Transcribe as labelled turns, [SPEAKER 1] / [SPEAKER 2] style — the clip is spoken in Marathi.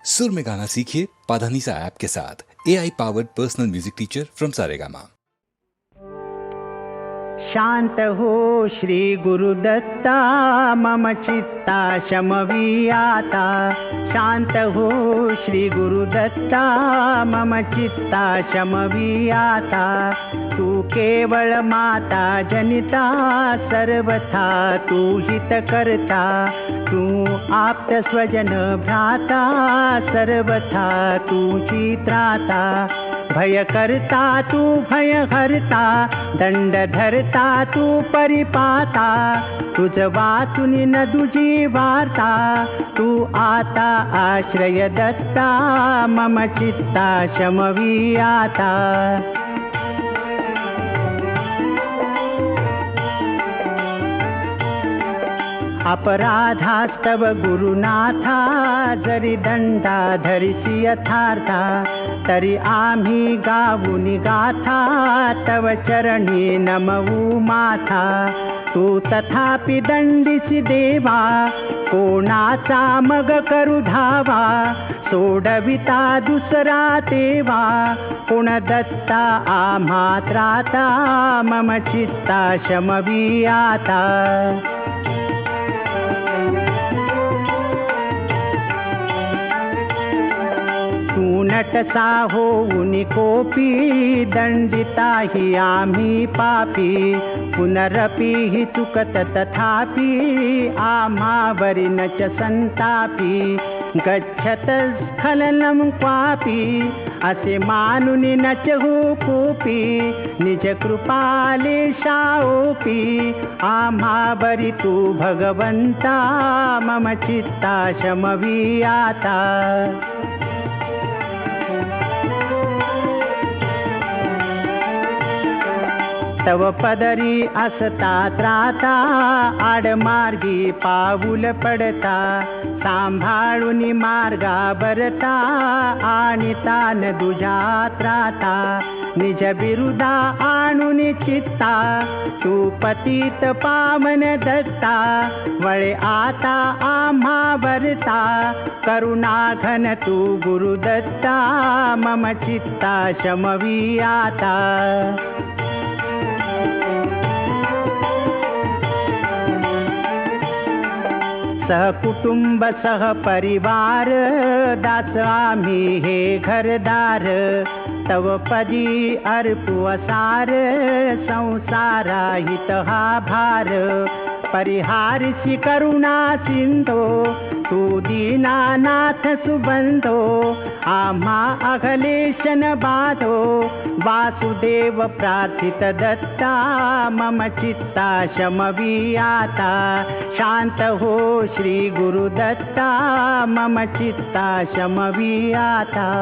[SPEAKER 1] सुर में गाना सीखिए पाधानीसा ऐप के साथ। AI powered personal music teacher from Saregama.
[SPEAKER 2] शांत हो श्री गुरुदत्ता, मम चित्ता शमवी आता। शांत हो श्री गुरुदत्ता, मम चित्ता शमवी आता। तू केवळ माता जनिता, सर्वथा तू हित करता। तू आप्त स्वजन भ्राता, सर्वथा तूची त्राता। भय करता तू भय हरता, दंड धरता तू परिपाता। तुझ वाचून न तुझी वार्ता, तू आता आश्रय दत्ता। मम चित्ता शमवी आता। अपराधास्तव गुरुनाथा, जरी दंडा धरिसी यथार्था। तरी आम्ही गाऊनी गाथा, तव चरणी नमवू माथा। तू तथापि दंडिसी देवा, कोणाचा मग करू धावा। सोडविता दुसरा तेवा, कोण दत्ता आम्हा त्राता। मम चित्ता शमवी आता। नटसा होऊन कोपी, दंडिता ही आम्ही पापी। पुनरपि ही चुकत तथापि, आम्हावरी नच संतापी। गच्छत स्खलनम क्वापि, असे मानुनी नच हो कोपी। निज कृपाले शाओपी, आम्हावरी तू भगवंता। मम चित्ता शमवी आता। तव पदरी असता त्राता, आडमार्गी पाऊल पडता। सांभाळून मार्गा बरता, आणि तान दुजा त्राता। निज बिरुदा आणून चित्ता, तू पतित पावन दत्ता। वळे आता आम्हा वरता, करुणा घन तू गुरुदत्ता। मम चित्ता शमवी आता। सहकुटुंब सहपरिवार, दास आम्ही हे घरदार। तव पदी अर्पू असार, संसारा हित हा भार। परिहारसी करुणा सिंधो, तू दीनानाथ सुबंधो। आम्हा अघलेशन बाधो, वासुदेव प्रार्थित दत्ता। मम चित्ता शमवी आता। शांत हो श्री गुरुदत्ता, मम चित्ता शमवी आता।